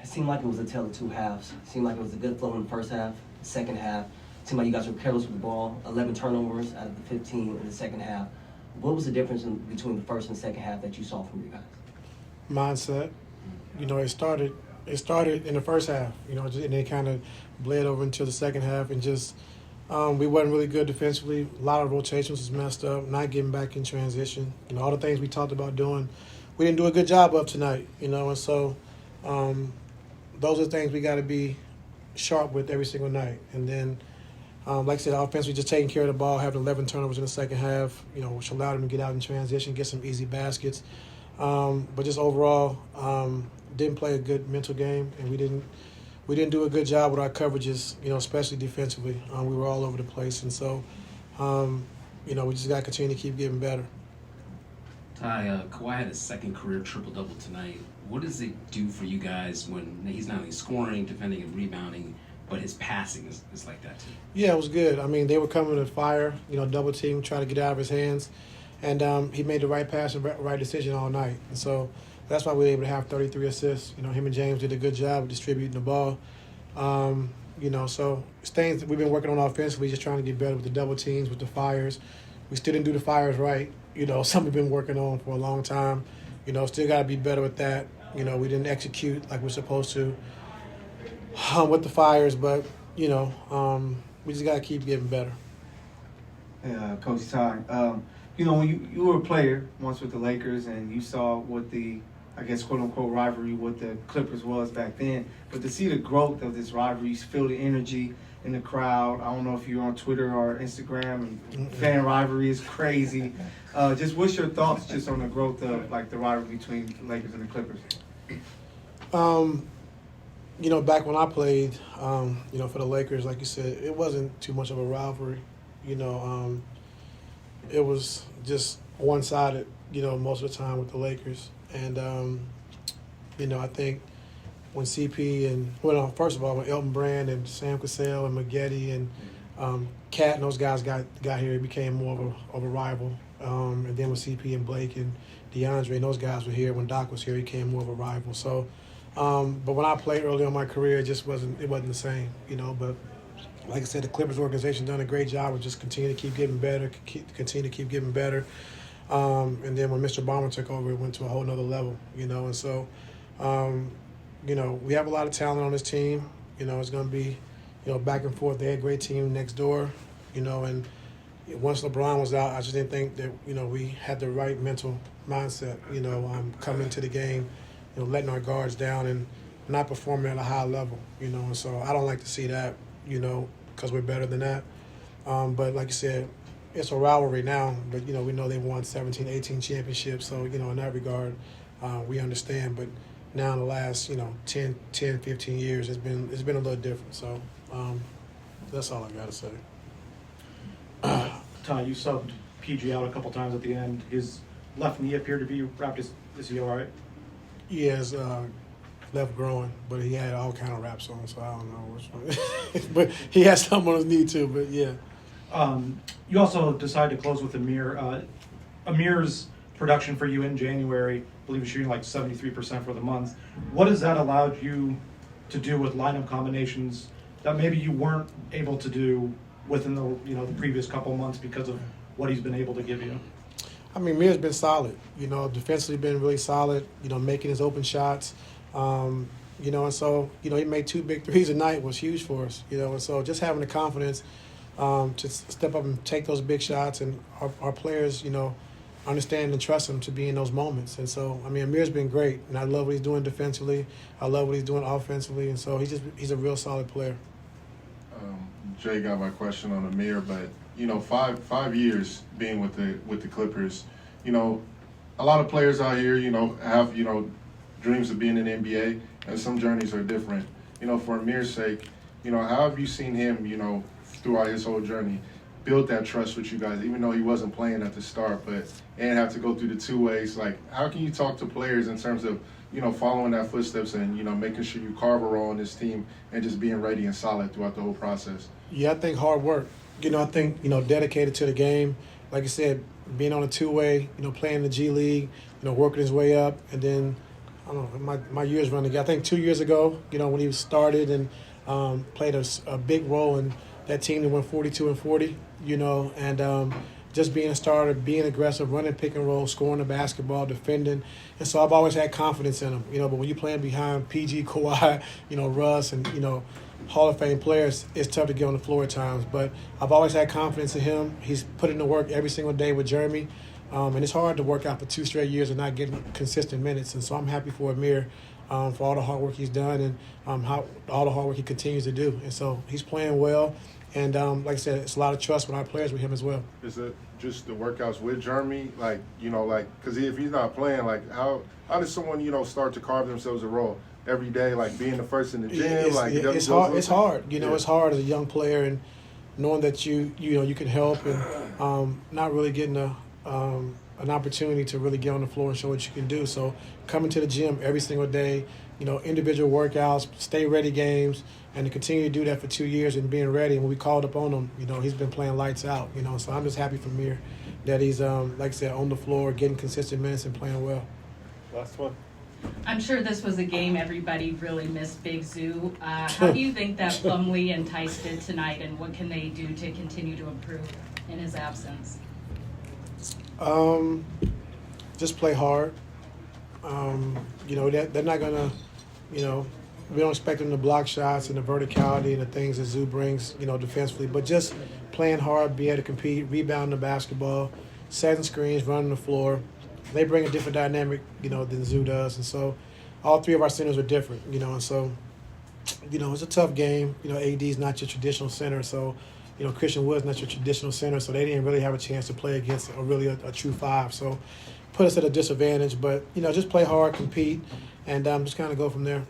it seemed like it was a tale of two halves. It seemed like it was a good flow in the first half. The second half, it seemed like you guys were careless with the ball. 11 turnovers out of the 15 in the second half. What was the difference between the first and second half that you saw from you guys? Mindset. It started in the first half, and it kind of bled over into the second half, and just we wasn't really good defensively. A lot of rotations was messed up, not getting back in transition. All the things we talked about doing, we didn't do a good job of tonight, and so those are the things we got to be sharp with every single night. And then, like I said, offensively just taking care of the ball, having 11 turnovers in the second half, which allowed them to get out in transition, get some easy baskets. But just overall, didn't play a good mental game, and we didn't do a good job with our coverages, especially defensively. We were all over the place, and so, we just got to continue to keep getting better. Ty, Kawhi had his second career triple-double tonight. What does it do for you guys when he's not only scoring, defending, and rebounding, but his passing is like that too? Yeah, it was good. I mean, they were coming to fire, double team, trying to get out of his hands. And he made the right pass and right decision all night. And so that's why we were able to have 33 assists. Him and James did a good job of distributing the ball. So it's things that we've been working on offensively, just trying to get better with the double teams, with the fires. We still didn't do the fires right. Something we've been working on for a long time. Still got to be better with that. We didn't execute like we're supposed to with the fires, but, we just got to keep getting better. Hey, Coach Ty, when you were a player once with the Lakers and you saw what the, I guess, quote-unquote rivalry with the Clippers was back then, but to see the growth of this rivalry, you feel the energy in the crowd. I don't know if you're on Twitter or Instagram, and fan rivalry is crazy. Just what's your thoughts just on the growth of, the rivalry between the Lakers and the Clippers? Back when I played, for the Lakers, like you said, it wasn't too much of a rivalry. It was just one-sided, most of the time with the Lakers. And, I think when CP and, first of all, when Elton Brand and Sam Cassell and Maggette and Cat and those guys got here, it became more of a rival. And then with CP and Blake and DeAndre and those guys were here, when Doc was here, he became more of a rival. So, but when I played early on in my career, it just wasn't the same, but like I said, the Clippers organization done a great job of just continue to keep getting better, continue to keep getting better. And then when Mr. Ballmer took over, it went to a whole nother level, and so, we have a lot of talent on this team. It's going to be, back and forth. They had a great team next door, and once LeBron was out, I just didn't think that, we had the right mental mindset, coming into the game, letting our guards down and not performing at a high level, and so I don't like to see that, because we're better than that. But like you said, it's a rivalry now, but, we know they won 17, 18 championships. So, in that regard, we understand. But now in the last, 10, 15 years, it's been a little different. So that's all I got to say. Ty, you subbed PG out a couple times at the end. His left knee appeared to be wrapped. Is he all right? He has left groin, but he had all kind of wraps on, so I don't know which one. But he has something on his knee too, but yeah. You also decided to close with Amir. Amir's production for you in January, I believe you're shooting like 73% for the month. What has that allowed you to do with lineup combinations that maybe you weren't able to do within the previous couple months because of what he's been able to give you? I mean, Amir's been solid. Defensively been really solid. Making his open shots. And so he made 2 big threes a night was huge for us. And so just having the confidence to step up and take those big shots, and our players, understand and trust him to be in those moments. And so, I mean, Amir's been great, and I love what he's doing defensively. I love what he's doing offensively, and so he's a real solid player. Jay got my question on Amir, but 5 years being with the Clippers, a lot of players out here, have dreams of being in the NBA, and some journeys are different. For Amir's sake, how have you seen him, throughout his whole journey, build that trust with you guys, even though he wasn't playing at the start, and have to go through the 2 ways? Like, how can you talk to players in terms of, following that footsteps and, making sure you carve a role on this team and just being ready and solid throughout the whole process? Yeah, I think hard work. I think, dedicated to the game. Like I said, being on a 2-way, playing the G League, working his way up, and then I don't know, my years running together. I think 2 years ago, when he started and played a big role in that team that went 42-40, and just being a starter, being aggressive, running pick and roll, scoring the basketball, defending. And so I've always had confidence in him, but when you're playing behind PG, Kawhi, Russ, and, Hall of Fame players, it's tough to get on the floor at times. But I've always had confidence in him. He's put in the work every single day with Jeremy. And it's hard to work out for 2 straight years and not getting consistent minutes. And so I'm happy for Amir for all the hard work he's done and all the hard work he continues to do. And so he's playing well. And like I said, it's a lot of trust with our players with him as well. Is it just the workouts with Jeremy? Because if he's not playing, how does someone, start to carve themselves a role every day, being the first in the gym? It's hard. It's hard. It's hard as a young player and knowing that you can help and not really getting an opportunity to really get on the floor and show what you can do. So coming to the gym every single day, individual workouts, stay ready games, and to continue to do that for 2 years and being ready. And when we called up on him, he's been playing lights out. So I'm just happy for Mir that he's, like I said, on the floor, getting consistent minutes and playing well. Last one. I'm sure this was a game everybody really missed, Big Zoo. How do you think that Plumlee and Tice did tonight, and what can they do to continue to improve in his absence? Just play hard. They're not gonna, we don't expect them to block shots and the verticality and the things that Zoo brings, defensively. But just playing hard, be able to compete, rebounding the basketball, setting screens, running the floor. They bring a different dynamic, than Zoo does. And so all 3 of our centers are different, and so, it's a tough game. AD's not your traditional center, so, Christian Wood's not your traditional center, so they didn't really have a chance to play against a true 5. So put us at a disadvantage. But, just play hard, compete, and just kind of go from there.